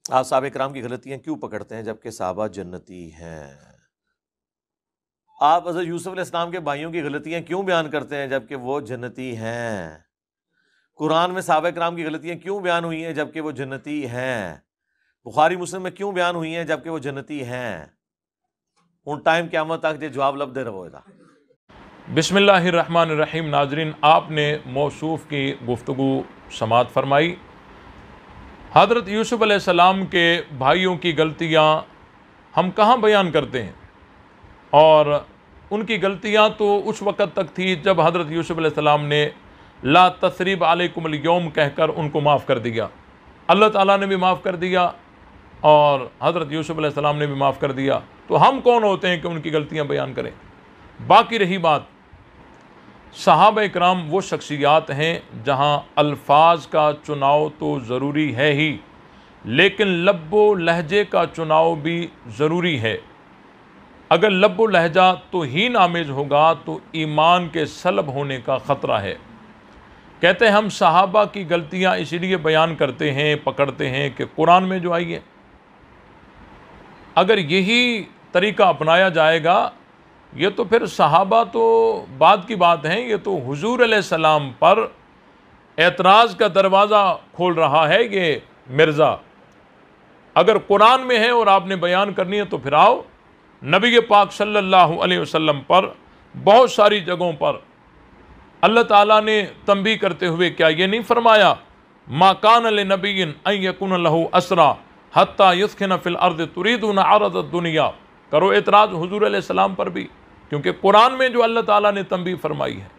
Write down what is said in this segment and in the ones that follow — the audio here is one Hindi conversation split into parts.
आप साहब इकराम की गलतियां क्यों पकड़ते हैं जबकि साहबा जन्नती हैं? आप हज़रत यूसुफ अलैहिस्सलाम के भाइयों की गलतियां क्यों बयान करते हैं जबकि वो जन्नती हैं? कुरान में साहबा इकराम की गलतियां क्यों बयान हुई हैं जबकि वो जन्नती हैं? बुखारी मुस्लिम में क्यों बयान हुई हैं जबकि वो जन्नती हैं? उन टाइम क़यामत तक जो जवाब लब दे रहोगा। बिस्मिल्लाहिर्रहमानिर्रहीम। नाजरीन, आपने मौसूफ़ की गुफ्तगू समात फरमाई। हज़रत यूसुफ अलैहिस्सलाम के भाइयों की गलतियाँ हम कहाँ बयान करते हैं, और उनकी गलतियाँ तो उस वक़्त तक थी जब हज़रत यूसुफ अलैहिस्सलाम ने ला तसरीब अलैकुमुल यौम कहकर उनको माफ़ कर दिया। अल्लाह ताला ने भी माफ़ कर दिया और हज़रत यूसुफ अलैहिस्सलाम ने भी माफ़ कर दिया, तो हम कौन होते हैं कि उनकी गलतियाँ बयान करें। बाकी रही बात, सहाबा इकराम वो शख्सियात हैं जहाँ अल्फाज का चुनाव तो ज़रूरी है ही, लेकिन लब्बो लहजे का चुनाव भी ज़रूरी है। अगर लब्बो लहजा तो ही नामेज होगा तो ईमान के सलब होने का ख़तरा है। कहते हैं हम सहाबा की गलतियाँ इसलिए बयान करते हैं, पकड़ते हैं कि कुरान में जो आई है, अगर यही तरीका अपनाया जाएगा, ये तो फिर सहाबा तो बाद की बात है, ये तो हुजूर अलैहिस्सलाम पर एतराज़ का दरवाज़ा खोल रहा है ये मिर्ज़ा। अगर कुरान में है और आपने बयान करनी है तो फिर आओ। नबी पाक सल्लल्लाहु अलैहि वसल्लम पर बहुत सारी जगहों पर अल्लाह ताला ने तंबीह करते हुए क्या ये नहीं फरमाया, मा कान लिनबिय्यिन अन यकुन लहू असरा हत्ता युस्खिन फिल अर्द तुरीदून अरद दुनिया। करो एतराज़ हुजूर अलैहिस्सलाम पर भी, क्योंकि कुरान में जो अल्लाह ताला ने तंबीह फरमाई है,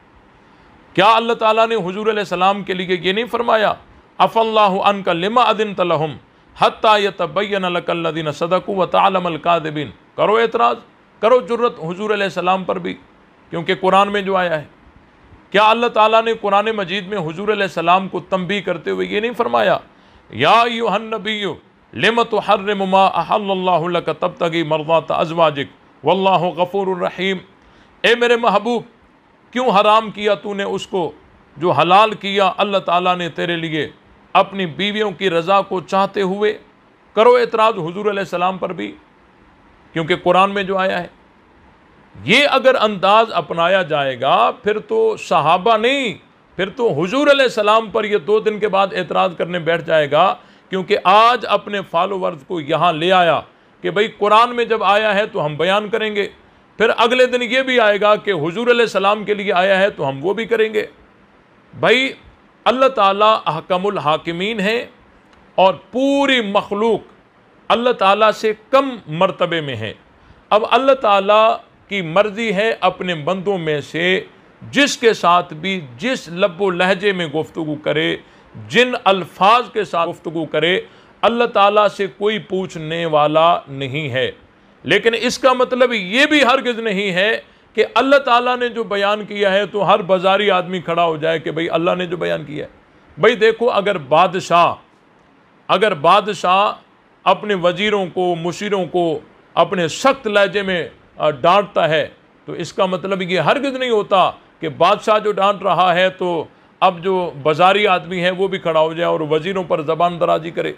क्या अल्लाह ताला ने हुजूर अलैहिस्सलाम के लिए ये नहीं फरमाया, अफ़ल्लाहु अन्का लिमा अदिनत लहुम हत्ता यतबय्यन लकल लज़ीना सदक़ू व तअलमल काज़िबीन। करो एतराज़, करो जुर्रत हुजूर अलैहिस्सलाम पर भी, क्योंकि कुरान में जो आया है। क्या अल्लाह ताला ने कुरान मजीद में हुजूर अलैहिस्सलाम को तंबीह करते हुए ये नहीं फरमाया, या अय्युहन नबिय्यु लिम तुहर्रिमु मा अहल्लल्लाहु लक तब्तगी मर्ज़ात अज़वाजिक वल्लाहु गफ़ूरुर रहीम। ए मेरे महबूब, क्यों हराम किया तूने उसको जो हलाल किया अल्लाह ताला ने तेरे लिए अपनी बीवियों की रज़ा को चाहते हुए। करो एतराज़ हुजूर अलैहिस्सलाम पर भी, क्योंकि कुरान में जो आया है। ये अगर अंदाज अपनाया जाएगा फिर तो सहाबा नहीं, फिर तो हुजूर अलैहिस्सलाम पर ये 2 दिन के बाद एतराज़ करने बैठ जाएगा, क्योंकि आज अपने फॉलोवर्स को यहाँ ले आया कि भाई कुरान में जब आया है तो हम बयान करेंगे, फिर अगले दिन ये भी आएगा कि हुजूर अलैहिस्सलाम के लिए आया है तो हम वो भी करेंगे। भाई अल्लाह ताला अहकमुल हाकिमीन है और पूरी मखलूक अल्लाह ताला से कम मर्तबे में है। अब अल्लाह ताला की मर्ज़ी है अपने बंदों में से जिसके साथ भी जिस लब्बो लहजे में गुफ्तगू करे, जिन अल्फाज के साथ गुफ्तगू करे, अल्लाह ताला से कोई पूछने वाला नहीं है। लेकिन इसका मतलब ये भी हरगिज़ नहीं है कि अल्लाह ताला ने जो बयान किया है तो हर बाजारी आदमी खड़ा हो जाए कि भाई अल्लाह ने जो बयान किया है। भाई देखो, अगर बादशाह अपने वज़ीरों को, मुशीरों को अपने सख्त लहजे में डांटता है तो इसका मतलब ये हरगिज़ नहीं होता कि बादशाह जो डांट रहा है तो अब जो बाजारी आदमी है वो भी खड़ा हो जाए और वज़ीरों पर ज़बान दराजी करे।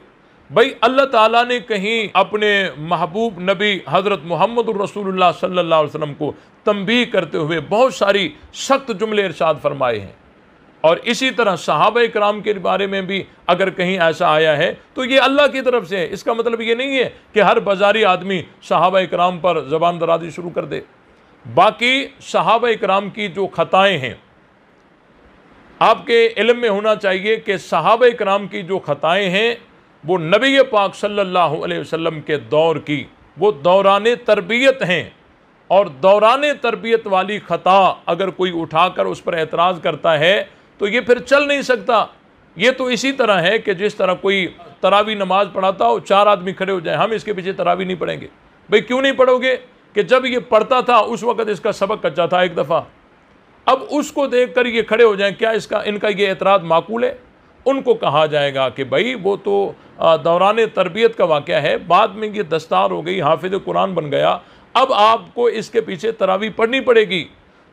भाई अल्लाह ताला ने कहीं अपने महबूब नबी हज़रत मुहम्मदुर रसूलुल्लाह सल्लल्लाहु अलैहि वसल्लम को तंबीह करते हुए बहुत सारी सख्त जुमले इरशाद फरमाए हैं, और इसी तरह सहाबा इकराम के बारे में भी अगर कहीं ऐसा आया है तो ये अल्लाह की तरफ से है। इसका मतलब ये नहीं है कि हर बाजारी आदमी सहाबा इकराम पर ज़बान दराजी शुरू कर दे। बाकी सहाबा इकराम की जो खताएँ हैं, आपके इल्म में होना चाहिए कि सहाबा इकराम की जो खताएँ हैं वो नबी पाक सल्लल्लाहु अलैहि वसल्लम के दौर की वो दौरान तरबियत हैं, और दौरान तरबियत वाली ख़ता अगर कोई उठाकर उस पर एतराज़ करता है तो ये फिर चल नहीं सकता। ये तो इसी तरह है कि जिस तरह कोई तरावी नमाज़ पढ़ाता हो, 4 आदमी खड़े हो जाए, हम इसके पीछे तरावी नहीं पढ़ेंगे। भाई क्यों नहीं पढ़ोगे कि जब ये पढ़ता था उस वक़्त इसका सबक कच्चा था एक दफ़ा, अब उसको देख कर ये खड़े हो जाएं, क्या इनका ये एतराज़ माकूल है? उनको कहा जाएगा कि भाई वो तो दौरान तरबियत का वाक़या है, बाद में ये दस्तार हो गई, हाफिज़ कुरान बन गया, अब आपको इसके पीछे तरावी पढ़नी पड़ेगी।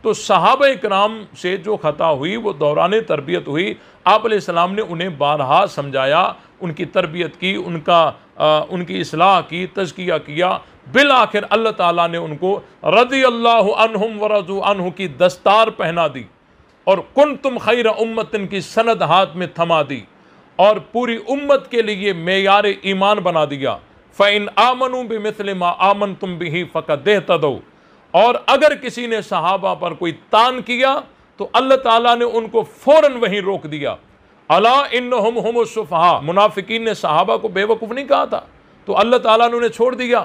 तो सहाबा इकराम से जो ख़ता हुई वो दौरान तरबियत हुई। आप अलैहिस्सलाम ने उन्हें बारहा समझाया, उनकी तरबियत की, उनकी इस्लाह की, तज़किया किया। बिल आखिर अल्लाह ताला ने उनको रज़ियल्लाहु अन्हुम व रज़ू अन्हु की दस्तार पहना दी और कुंतुम खैर उम्मतिन की सनद हाथ में थमा दी और पूरी उम्मत के लिए मेयार ईमान बना दिया। फ़इन आमनू बिमिस्लि मा आमनतुम बिही फ़क़द इह्तदौ। और अगर किसी ने सहाबा पर कोई तान किया तो अल्लाह ताला ने उनको फौरन वहीं रोक दिया। अला इन्नहुम हुमुस सुफ़हा, मुनाफिकीन ने सहाबा को बेवकूफ़ नहीं कहा था, तो अल्लाह ताला ने उन्हें छोड़ दिया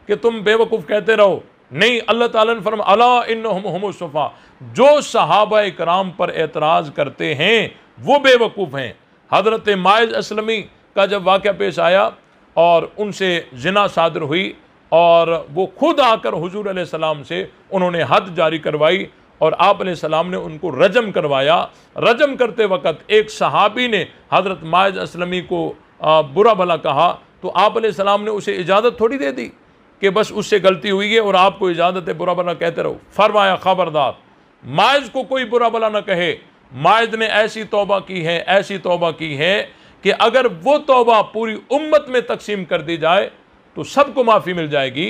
कि तुम बेवकूफ़ कहते रहो। नहीं, अल्लाह ताला ने फरमाया अला इन्नहुम हुमुस सुफ़हा, जो सहाबा इकराम पर एतराज़ करते हैं वो बेवकूफ़ हैं। हज़रत माइज़ असलमी का जब वाक़या पेश आया और उनसे ज़िना सादर हुई और वो खुद आकर हुजूर अलैहिस्सलाम से उन्होंने हद जारी करवाई और आप अलैहिस्सलाम ने उनको रजम करवाया। रजम करते वक़्त एक सहाबी ने हज़रत माइज़ असलमी को बुरा भला कहा, तो आप अलैहिस्सलाम ने उसे इजाज़त थोड़ी दे दी कि बस उससे गलती हुई है और आपको इजाज़त है बुरा भला कहते रहो। फरमाया ख़बरदार, माइज़ को कोई बुरा भला न कहे। माइज़ ने ऐसी तौबा की है, ऐसी तौबा की है कि अगर वो तौबा पूरी उम्मत में तकसीम कर दी जाए तो सबको माफ़ी मिल जाएगी।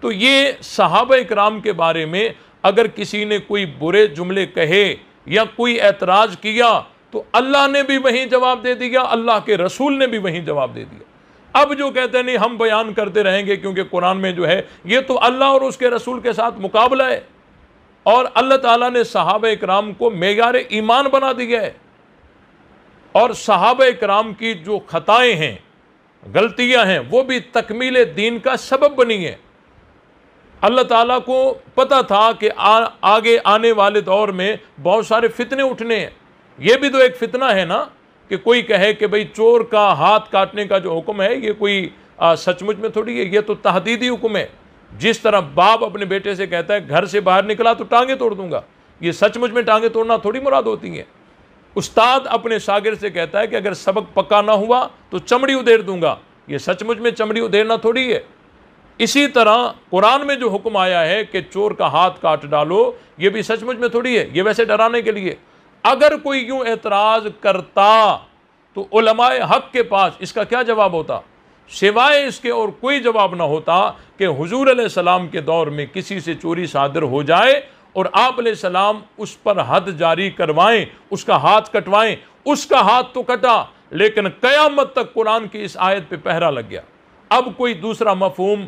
तो ये सहाबा इकराम के बारे में अगर किसी ने कोई बुरे जुमले कहे या कोई एतराज़ किया तो अल्लाह ने भी वहीं जवाब दे दिया, अल्लाह के रसूल ने भी वहीं जवाब दे दिया। अब जो कहते हैं नहीं हम बयान करते रहेंगे क्योंकि कुरान में जो है ये तो अल्लाह और उसके रसूल के साथ मुकाबला है और अल्लाह ताला ने सहाबा इकराम को मेयार ईमान बना दिया है और सहाबा इकराम की जो खताएं हैं, गलतियां हैं, वो भी तकमील दीन का सबब बनी है। अल्लाह ताला को पता था कि आगे आने वाले दौर में बहुत सारे फितने उठने हैं। ये भी तो एक फितना है ना कि कोई कहे कि भाई चोर का हाथ काटने का जो हुक्म है ये कोई सचमुच में थोड़ी है, ये तो तहदीदी हुक्म है। जिस तरह बाप अपने बेटे से कहता है घर से बाहर निकला तो टांगे तोड़ दूंगा, ये सचमुच में टांगे तोड़ना थोड़ी मुराद होती है। उस्ताद अपने शागिर्द से कहता है कि अगर सबक पक्का ना हुआ तो चमड़ी उधेड़ दूंगा, ये सचमुच में चमड़ी उधेड़ना थोड़ी है। इसी तरह कुरान में जो हुक्म आया है कि चोर का हाथ काट डालो, ये भी सचमुच में थोड़ी है, ये वैसे डराने के लिए। अगर कोई यूं एतराज़ करता तो उलमाए हक के पास इसका क्या जवाब होता? सिवाय इसके और कोई जवाब ना होता कि हुजूर अलैहिस्सलाम के दौर में किसी से चोरी सादर हो जाए और आप अलैहिस्सलाम उस पर हद जारी करवाएं, उसका हाथ कटवाएं। उसका हाथ तो कटा लेकिन क़यामत तक कुरान की इस आयत पे पहरा लग गया। अब कोई दूसरा मफहूम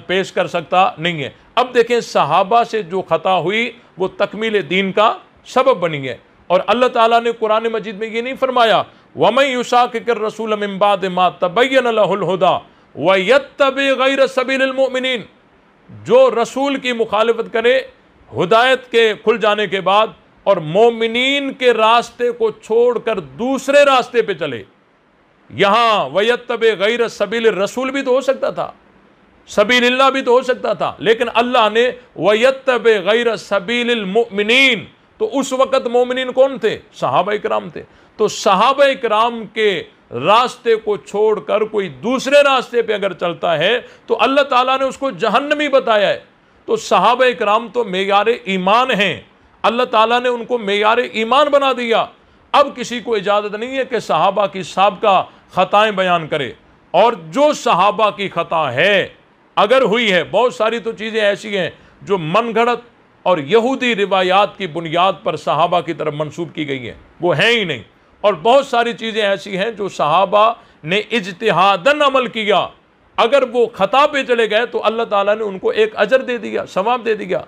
पेश कर सकता नहीं है। अब देखें सहाबा से जो खता हुई वो तकमील दीन का सबब बनी है और अल्लाह ताला ने कुरान मजीद में ये नहीं फरमाया वमन युशाकिर रसूल मिन बाद मा तबय्यन लहुल हुदा व यत्तबि गैर सबीलिल मुमिनीन, जो रसूल की मुखालिफत करे हुदायत के खुल जाने के बाद और मोमिनीन के रास्ते को छोड़कर दूसरे रास्ते पे चले। यहाँ वयत्तबे गैर सबील रसूल भी तो हो सकता था, सबीलिल्लाह भी तो हो सकता था, लेकिन अल्लाह ने वयत्तबे गैर सबीलिल मुमिनीन, तो उस वक़्त मोमिनीन कौन थे? सहाबा इकराम थे। तो सहाबा इकराम के रास्ते को छोड़कर कोई दूसरे रास्ते पे अगर चलता है तो अल्लाह ताला ने उसको जहन्नमी बताया है। तो सहाबा इकराम तो मेयार ईमान हैं, अल्लाह ताला ने उनको मेयार ईमान बना दिया। अब किसी को इजाज़त नहीं है कि सहाबा की साबका ख़ताएँ बयान करे, और जो सहाबा की ख़ता है अगर हुई है, बहुत सारी तो चीज़ें ऐसी हैं जो मनगढ़ंत और यहूदी रिवायात की बुनियाद पर सहाबा की तरफ मंसूब की गई हैं, वो हैं ही नहीं। और बहुत सारी चीज़ें ऐसी हैं जो सहाबा ने इज्तिहादन अमल किया, अगर वो खता पे चले गए तो अल्लाह ताला ने उनको एक अजर दे दिया, सवाब दे दिया।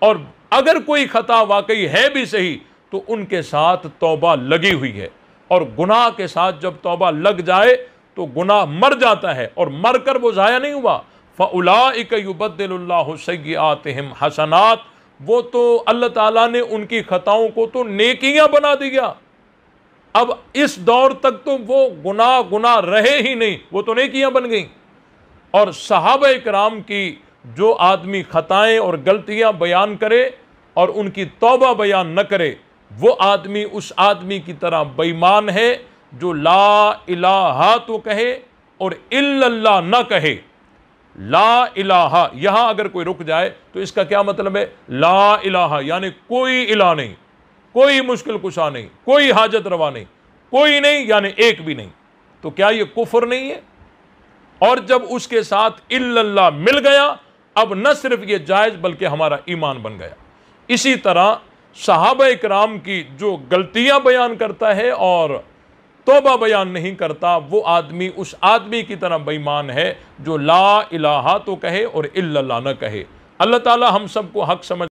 और अगर कोई खता वाकई है भी सही तो उनके साथ तौबा लगी हुई है, और गुनाह के साथ जब तौबा लग जाए तो गुनाह मर जाता है और मर कर वो ज़ाया नहीं हुआ। फ़उलाइक युबद्दिलुल्लाहु सय्यिआतिहिम हसनात, वो तो अल्लाह ताला ने उनकी खताओं को तो नेकियां बना दिया। अब इस दौर तक तो वो गुनाह रहे ही नहीं, वो तो नेकियां बन गई। और सहाबा इकराम की जो आदमी खताएं और गलतियां बयान करे और उनकी तौबा बयान न करे, वो आदमी उस आदमी की तरह बेईमान है जो ला इलाहा तो कहे और इल्लल्लाह न कहे। ला इलाहा, यहां अगर कोई रुक जाए तो इसका क्या मतलब है? ला इलाहा यानी कोई इला नहीं, कोई मुश्किल कुशा नहीं, कोई हाजत रवा नहीं, कोई नहीं, यानी एक भी नहीं, तो क्या ये कुफ्र नहीं है? और जब उसके साथ इल्लल्लाह मिल गया, अब न सिर्फ ये जायज बल्कि हमारा ईमान बन गया। इसी तरह सहाबा इकराम की जो गलतियां बयान करता है और तौबा बयान नहीं करता, वो आदमी उस आदमी की तरह बेईमान है जो ला इलाहा तो कहे और इल्लल्लाह न कहे। अल्लाह ताला हम सबको हक समझ